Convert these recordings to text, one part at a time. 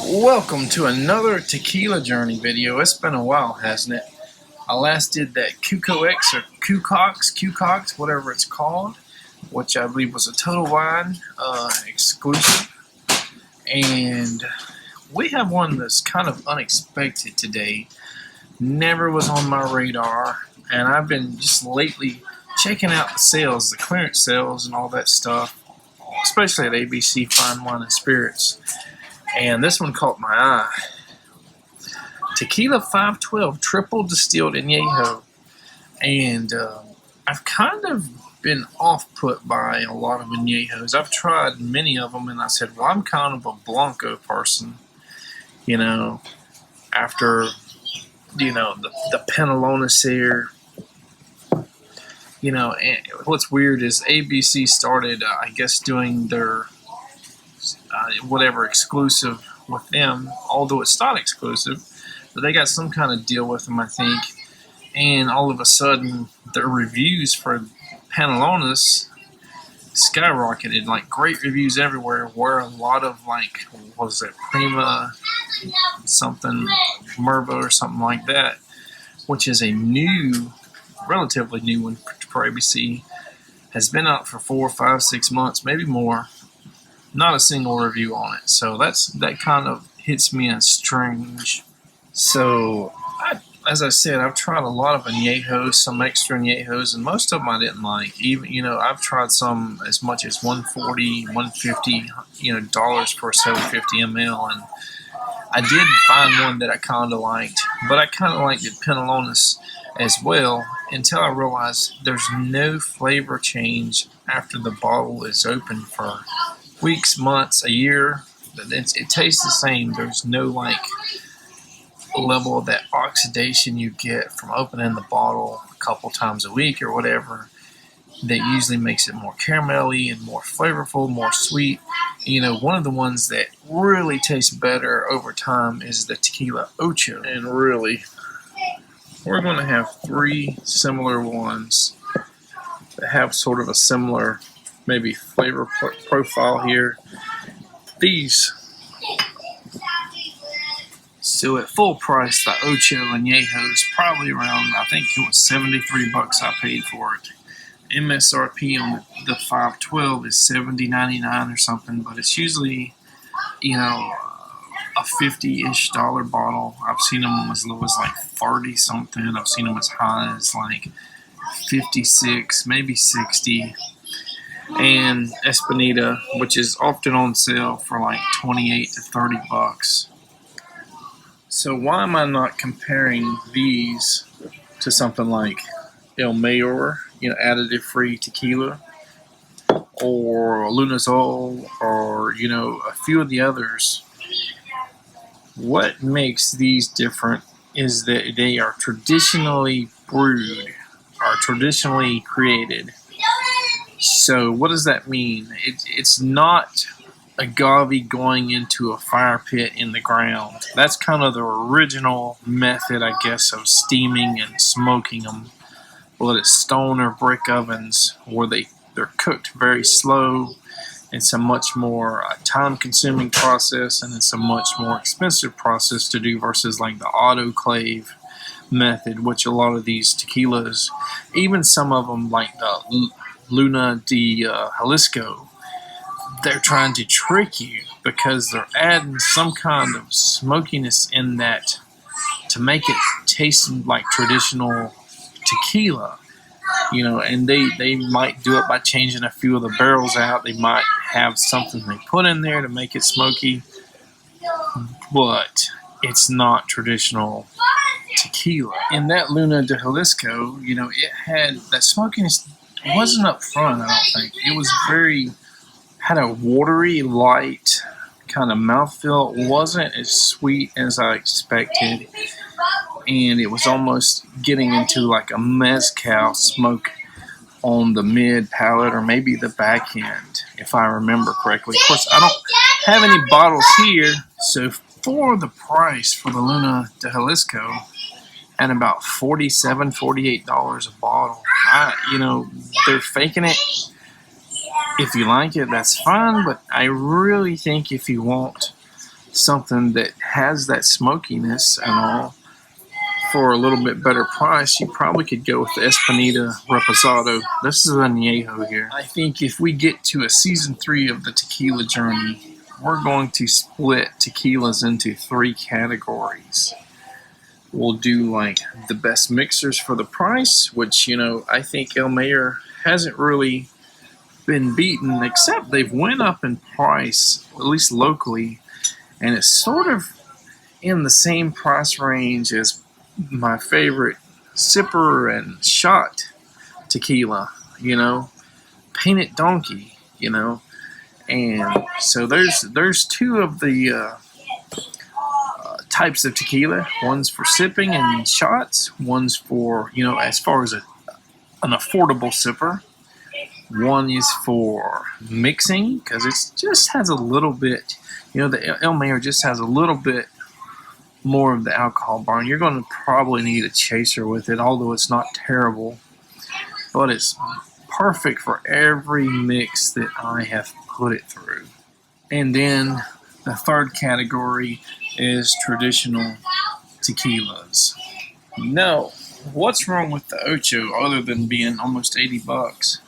Welcome to another Tequila Journey video. It's been a while, hasn't it? I last did that Cuco-X or Cucox, whatever it's called, which I believe was a Total Wine exclusive. And we have one that's kind of unexpected today. Never was on my radar, and I've been just lately checking out the sales, the clearance sales and all that stuff, especially at ABC Fine Wine and Spirits. And this one caught my eye. Tequila 512 triple distilled añejo. And I've kind of been off-put by a lot of añejos. I've tried many of them, and I said, well, I'm kind of a Blanco person. You know, after, the Penelones here. You know, and what's weird is ABC started, I guess, doing their whatever exclusive with them, although it's not exclusive, but they got some kind of deal with them, I think. And all of a sudden, their reviews for Penelones skyrocketed, like great reviews everywhere. Where a lot of what was it, Prima something, Mervo or something like that, which is a new, relatively new one for ABC, has been out for 4, 5, 6 months, maybe more. Not a single review on it, so that kind of hits me as strange. So, as I said, I've tried a lot of añejos, some extra añejos, and most of them I didn't like. Even I've tried some as much as $140, $150, dollars for 750 ml, and I did find one that I kind of liked, but I kind of liked it Penelones as well until I realized there's no flavor change after the bottle is open for weeks, months, a year. It tastes the same. There's no level of that oxidation you get from opening the bottle a couple times a week or whatever that usually makes it more caramelly and more flavorful, more sweet. One of the ones that really tastes better over time is the Tequila Ocho. And really, we're going to have 3 similar ones that have sort of a similar maybe flavor profile here. These, so at full price, the Ocho Anejo is probably around, I think it was $73 I paid for it. MSRP on the 512 is $70.99 or something, but it's usually, a $50-ish bottle. I've seen them as low as 30 something. I've seen them as high as 56, maybe 60. And Espinita, which is often on sale for $28 to $30. So why am I not comparing these to something like El Mayor, additive-free tequila, or Lunazol, or a few of the others? What makes these different is that they are traditionally brewed, are traditionally created. So what does that mean? It's not agave going into a fire pit in the ground. That's kind of the original method, I guess, of steaming and smoking them. Whether it's stone or brick ovens, where they're cooked very slow. It's a much more time-consuming process, and it's a much more expensive process to do versus the autoclave method, which a lot of these tequilas, even some of them like the Luna de Jalisco, they're trying to trick you because they're adding some kind of smokiness in that to make it taste like traditional tequila. And they might do it by changing a few of the barrels out. They might have something they put in there to make it smoky, but it's not traditional tequila. In that Luna de Jalisco, it had that smokiness. It wasn't up front, I don't think. It was had a watery, light kind of mouthfeel. It wasn't as sweet as I expected. And it was almost getting into a mezcal smoke on the mid palate or maybe the back end, if I remember correctly. Of course, I don't have any bottles here. So for the price for the Luna de Jalisco, and about $47, $48 a bottle. They're faking it. If you like it, that's fine, but I really think if you want something that has that smokiness and all for a little bit better price, you probably could go with the Espinita Reposado. This is an añejo here. I think if we get to a season 3 of the Tequila Journey, we're going to split tequilas into 3 categories. We'll do like the best mixers for the price, which, you know, I think El Mayor hasn't really been beaten, except they've went up in price, at least locally, and it's sort of in the same price range as my favorite sipper and shot tequila, you know, Painted Donkey, you know. And so there's 2 of the types of tequila. One's for sipping and shots. One's for, you know, as far as an affordable sipper. One is for mixing because it just has a little bit, you know, the El Mayor just has a little bit more of the alcohol burn. You're going to probably need a chaser with it, although it's not terrible. But it's perfect for every mix that I have put it through. And then the 3rd category is traditional tequilas. No, what's wrong with the Ocho other than being almost $80?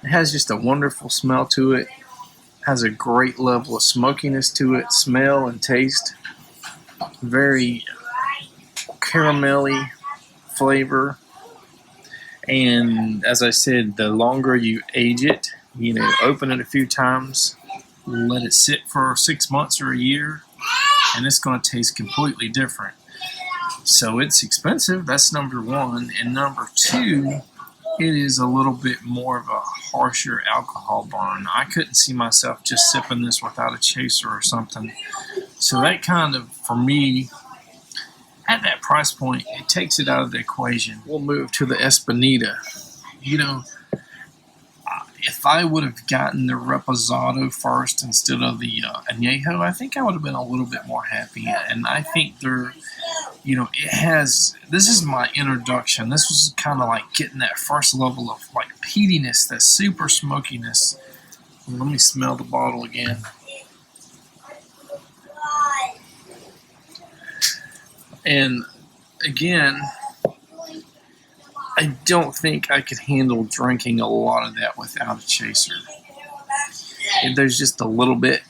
It has just a wonderful smell to it. Has a great level of smokiness to it, smell and taste. Very caramelly flavor. And as I said, the longer you age it, you know, open it a few times, let it sit for 6 months or a year, and it's going to taste completely different. So it's expensive, that's number 1. And number 2, it is a little bit more of a harsher alcohol burn. I couldn't see myself just sipping this without a chaser or something. So that kind of, for me, at that price point, it takes it out of the equation. We'll move to the Espinita. You know, if I would have gotten the Reposado first instead of the Añejo, I think I would have been a little bit more happy. And I think they're, you know, it has, this is my introduction. This was kind of like getting that first level of like peatiness, that super smokiness. Let me smell the bottle again. And again, I don't think I could handle drinking a lot of that without a chaser. There's just a little bit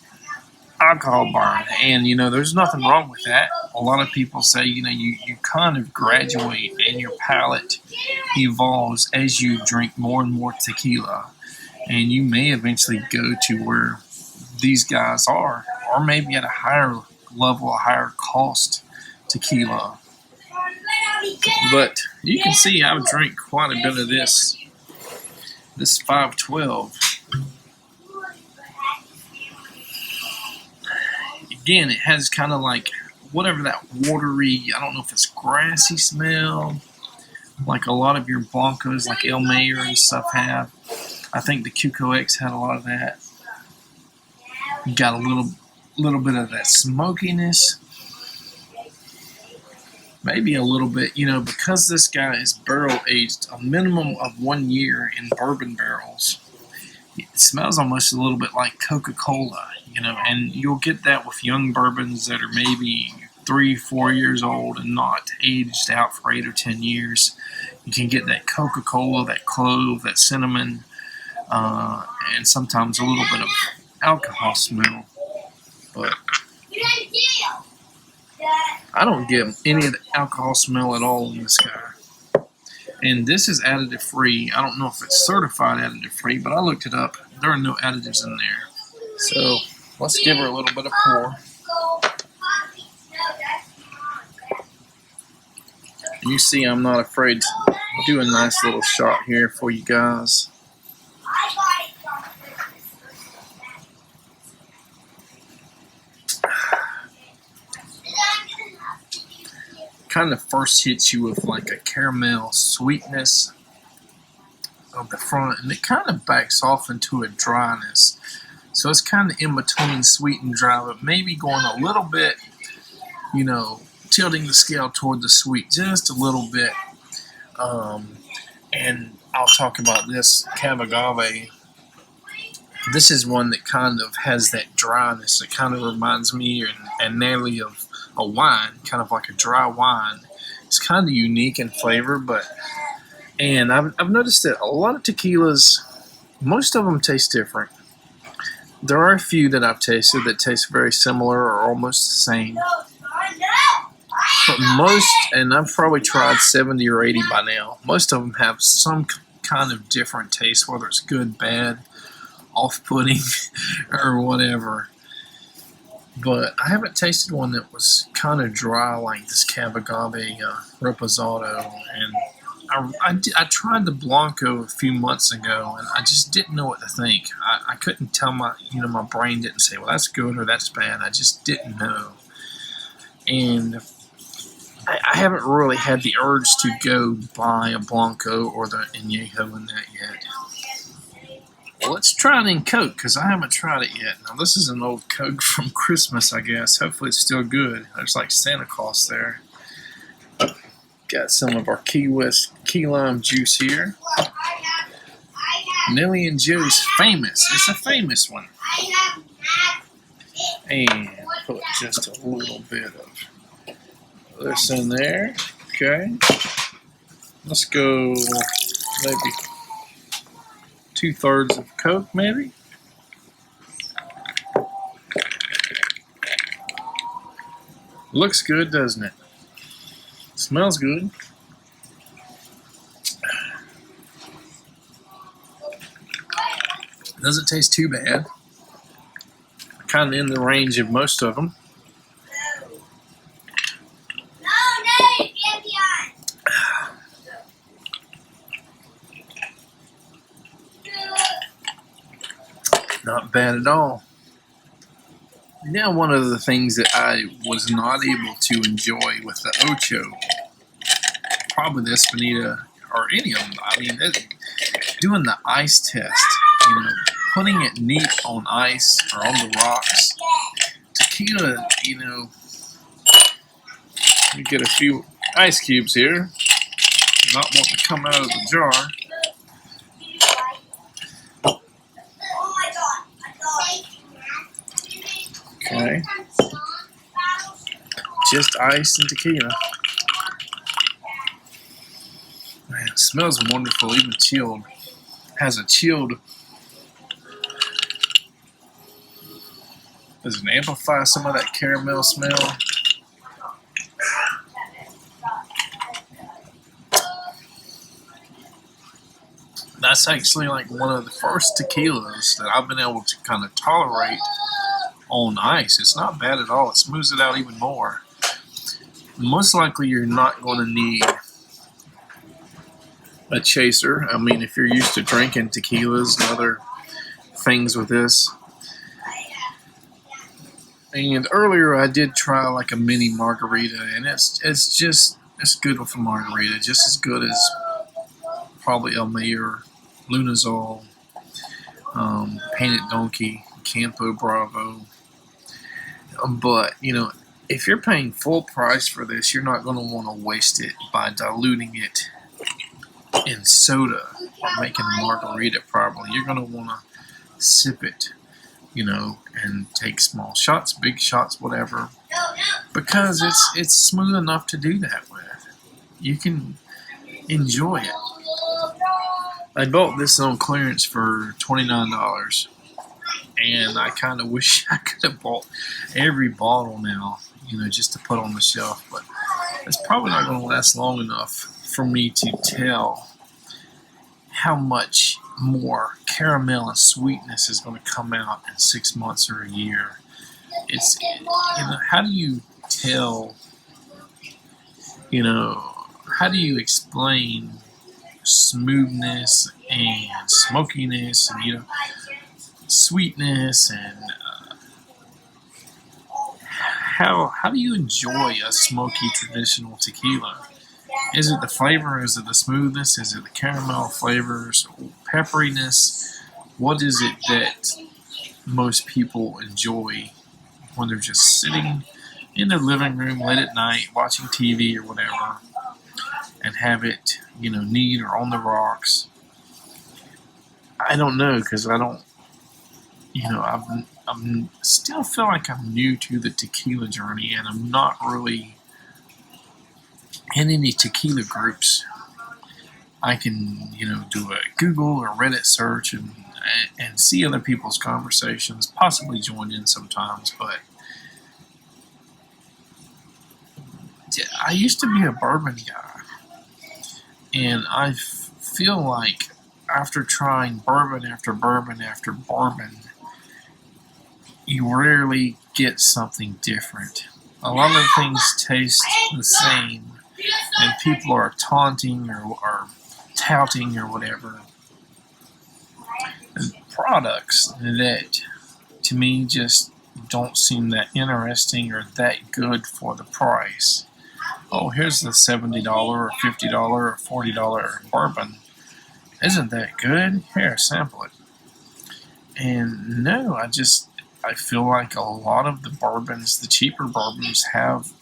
alcohol burn, and you know, there's nothing wrong with that. A lot of people say, you know, you kind of graduate and your palate evolves as you drink more and more tequila, and you may eventually go to where these guys are, or maybe at a higher level, a higher cost tequila. But you can see I've drank quite a bit of this 512. Again, it has kind of like whatever that watery, I don't know if it's grassy smell, like a lot of your Blancos, like El Mayor and stuff have. I think the Cuco X had a lot of that. You got a little bit of that smokiness. Maybe a little bit, you know, because this guy is barrel aged a minimum of 1 year in bourbon barrels. It smells almost a little bit like Coca-Cola, you know, and you'll get that with young bourbons that are maybe 3-4 years old and not aged out for 8 or 10 years. You can get that Coca-Cola, that clove, that cinnamon, and sometimes a little bit of alcohol smell. But I don't get any of the alcohol smell at all in this guy. And this is additive free. I don't know if it's certified additive free, but I looked it up. There are no additives in there. So let's give her a little bit of pour. You see, I'm not afraid to do a nice little shot here for you guys. Kind of first hits you with like a caramel sweetness of the front, and it kind of backs off into a dryness. So it's kind of in between sweet and dry, but maybe going a little bit, you know, tilting the scale toward the sweet just a little bit. And I'll talk about this Cab Agave This is one that kind of has that dryness. It kind of reminds me and nearly of a wine, kind of like a dry wine. It's kind of unique in flavor, and I've noticed that a lot of tequilas, most of them taste different. There are a few that I've tasted that taste very similar or almost the same. But most, and I've probably tried 70 or 80 by now, most of them have some kind of different taste, whether it's good, bad, off-putting, or whatever. But I haven't tasted one that was kind of dry like this Cab Agave Reposado. And I tried the Blanco a few months ago, and I just didn't know what to think. I couldn't tell my brain didn't say, well, that's good or that's bad. I just didn't know. And I haven't really had the urge to go buy a Blanco or the Anejo in that yet. Well, let's try it in Coke, because I haven't tried it yet. Now, this is an old Coke from Christmas, I guess. Hopefully it's still good. There's like Santa Claus there. Got some of our Key West key lime juice here. Nelly and Joe's famous. It's a famous one. And put just a little bit of this in there. Okay. Let's go maybe 2/3 of Coke, maybe. Looks good, doesn't it? Smells good. Doesn't taste too bad. Kind of in the range of most of them. Not bad at all. Now, one of the things that I was not able to enjoy with the Ocho, probably the Espinita, or any of them, I mean, doing the ice test, putting it neat on ice or on the rocks. Tequila, you get a few ice cubes here, not wanting to come out of the jar. Okay. Just ice and tequila. Man, it smells wonderful, even chilled. Has a chilled. Does it amplify some of that caramel smell? That's actually like one of the first tequilas that I've been able to kind of tolerate on ice. It's not bad at all. It smooths it out even more. Most likely you're not going to need a chaser. I mean, if you're used to drinking tequilas and other things with this. And earlier I did try like a mini margarita, and it's good with a margarita, just as good as probably El Mayor, Lunazol, Painted Donkey, Campo Bravo. But, if you're paying full price for this, you're not going to want to waste it by diluting it in soda or making a margarita properly. You're going to want to sip it, and take small shots, big shots, whatever, because it's smooth enough to do that with. You can enjoy it. I bought this on clearance for $29. And I kind of wish I could have bought every bottle now, just to put on the shelf. But it's probably not going to last long enough for me to tell how much more caramel and sweetness is going to come out in 6 months or a year. It's, how do you tell, how do you explain smoothness and smokiness and, sweetness, and how do you enjoy a smoky traditional tequila? Is it the flavor? Is it the smoothness? Is it the caramel flavors? Pepperiness? What is it that most people enjoy when they're just sitting in their living room late at night watching TV or whatever, and have it, neat or on the rocks? I don't know, because I don't I'm still feel like I'm new to the tequila journey, and I'm not really in any tequila groups. I can, do a Google or Reddit search and see other people's conversations, possibly join in sometimes. But yeah, I used to be a bourbon guy, and I feel like after trying bourbon after bourbon after bourbon, you rarely get something different. A lot of things taste the same, and people are taunting or touting or whatever products that to me just don't seem that interesting or that good for the price. Oh, here's the $70 or $50 or $40 bourbon. Isn't that good? Here, sample it. And no, I feel like a lot of the bourbons, the cheaper bourbons, have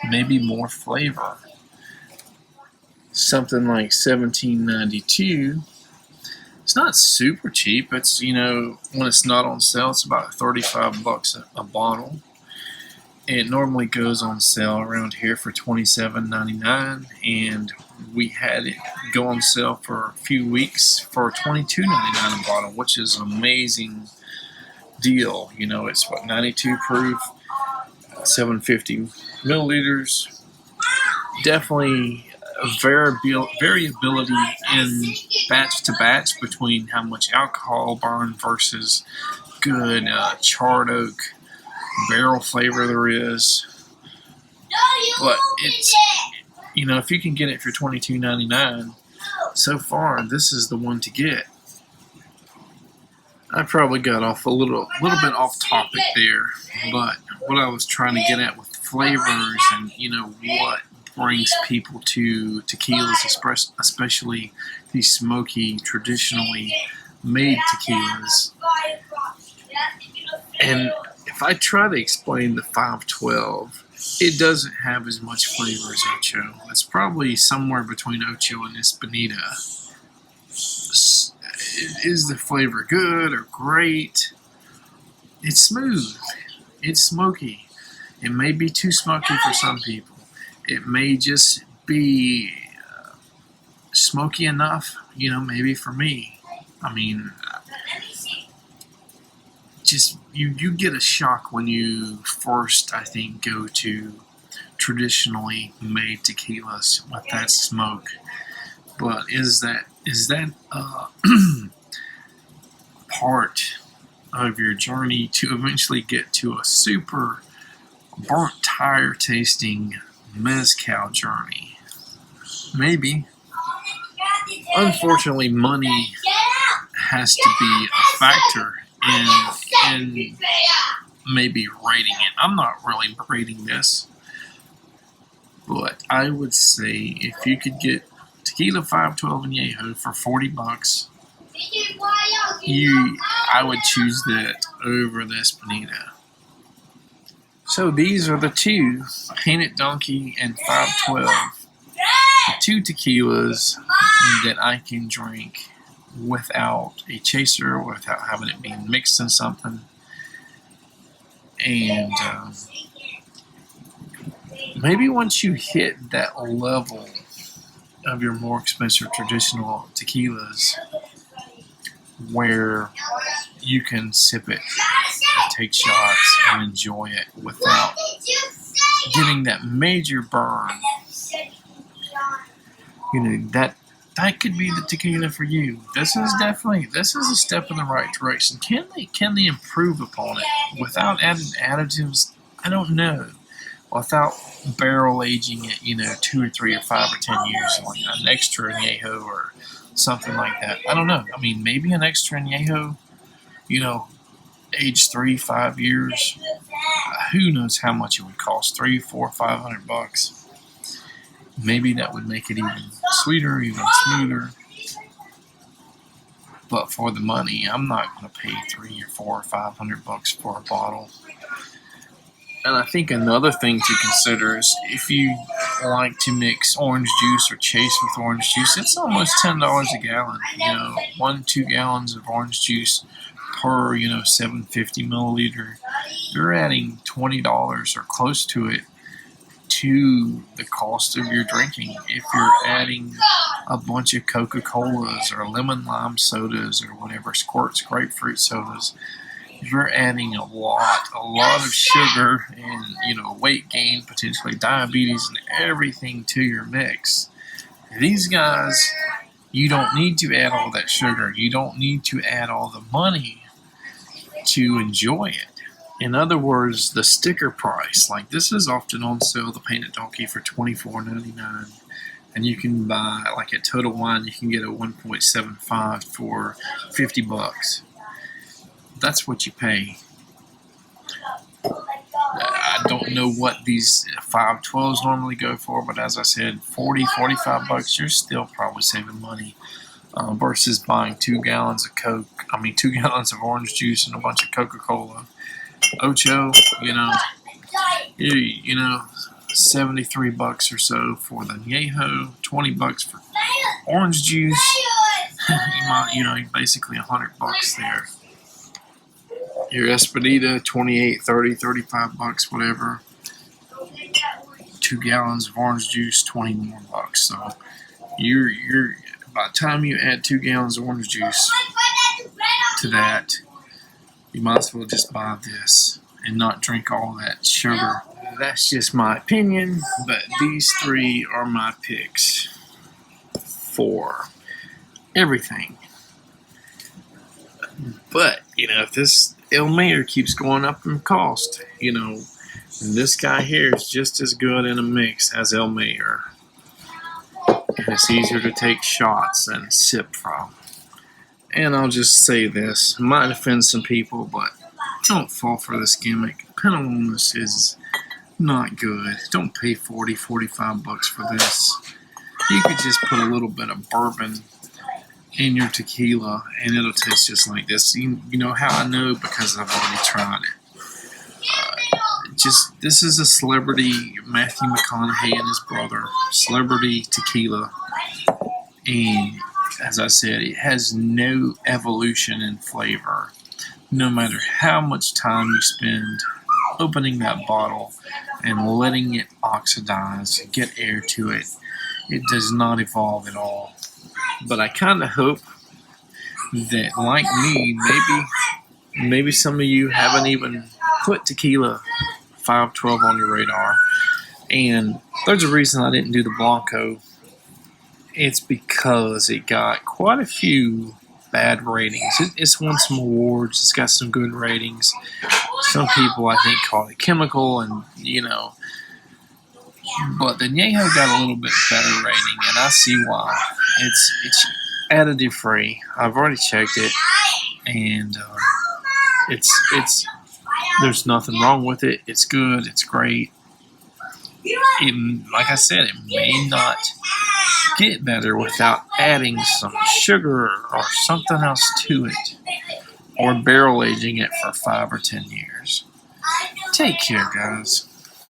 maybe more flavor. Something like 1792. It's not super cheap. It's when it's not on sale, it's about $35 a bottle. It normally goes on sale around here for $27.99, and we had it go on sale for a few weeks for $22.99 a bottle, which is an amazing deal. It's 92 proof, 750 milliliters. Definitely a variability in batch to batch between how much alcohol burn versus good charred oak barrel flavor there is. But it's if you can get it for $22.99, so far this is the one to get. I probably got off a little bit off topic there, but what I was trying to get at with flavors and what brings people to tequilas, especially these smoky, traditionally made tequilas. And if I try to explain the 512, it doesn't have as much flavor as Ocho. It's probably somewhere between Ocho and Espinita. Is the flavor good or great? It's smooth. It's smoky. It may be too smoky for some people. It may just be smoky enough, maybe for me. I mean, just you get a shock when you first, I think, go to traditionally made tequilas with that smoke. But is that part of your journey to eventually get to a super burnt tire tasting mezcal journey? Maybe. Unfortunately, money has to be a factor in maybe rating it. I'm not really rating this, but I would say if you could get Tequila 512 Anejo for $40, I would choose that over the Espinita. So these are the two, Painted Donkey and 512, the two tequilas that I can drink without a chaser, without having it being mixed in something. And maybe once you hit that level of your more expensive traditional tequilas where you can sip it and take shots and enjoy it without getting that major burn, that could be the tequila for you. This is a step in the right direction. Can they improve upon it without adding additives? I don't know. Without barrel aging it, 2 or 3 or 5 or 10 years, like an extra añejo or something like that. I don't know. I mean, maybe an extra añejo, age 3, 5 years. Who knows how much it would cost? $300, $400, $500. Maybe that would make it even sweeter, even smoother. But for the money, I'm not going to pay $300 or $400 or $500 for a bottle. And I think another thing to consider is if you like to mix orange juice or chase with orange juice, it's almost $10 a gallon. 1-2 gallons of orange juice per 750 milliliter, you're adding $20 or close to it to the cost of your drinking. If you're adding a bunch of Coca-Colas or lemon lime sodas or whatever, squirts, grapefruit sodas, you're adding a lot of sugar and weight gain, potentially diabetes and everything to your mix. These guys, you don't need to add all that sugar. You don't need to add all the money to enjoy it. In other words, the sticker price, like this is often on sale, the Painted Donkey, for $24.99. And you can buy, like at Total Wine, you can get a 1.75 for $50. That's what you pay. I don't know what these 512s normally go for, but as I said, $40-$45, you're still probably saving money versus buying 2 gallons of 2 gallons of orange juice and a bunch of Coca-Cola. Ocho, $73 or so for the Anejo, $20 for orange juice. Basically $100 there. Your Espadita, $28, $30, $35, whatever. 2 gallons of orange juice, $20 more. So you're by the time you add 2 gallons of orange juice to that, you might as well just buy this and not drink all that sugar. That's just my opinion, but these 3 are my picks for everything. But, if this El Mayor keeps going up in cost, this guy here is just as good in a mix as El Mayor. And it's easier to take shots and sip from. And I'll just say this, it might offend some people, but don't fall for this gimmick. Penelomas is not good. Don't pay $40-$45 for this. You could just put a little bit of bourbon in your tequila and it'll taste just like this. You know how I know? Because I've already tried it. This is a celebrity, Matthew McConaughey and his brother, celebrity tequila. And as I said, it has no evolution in flavor. No matter how much time you spend opening that bottle and letting it oxidize, get air to it, it does not evolve at all. But I kind of hope that, like me, maybe some of you haven't even put Tequila 512 on your radar. And there's a reason I didn't do the Blanco. It's because it got quite a few bad ratings. It's won some awards. It's got some good ratings. Some people, I think, call it chemical, and but the Anejo got a little bit better rating, and I see why. It's additive free. I've already checked it, and it's there's nothing wrong with it. It's good. It's great. Like I said, it may not get better without adding some sugar or something else to it, or barrel aging it for 5 or 10 years. Take care, guys.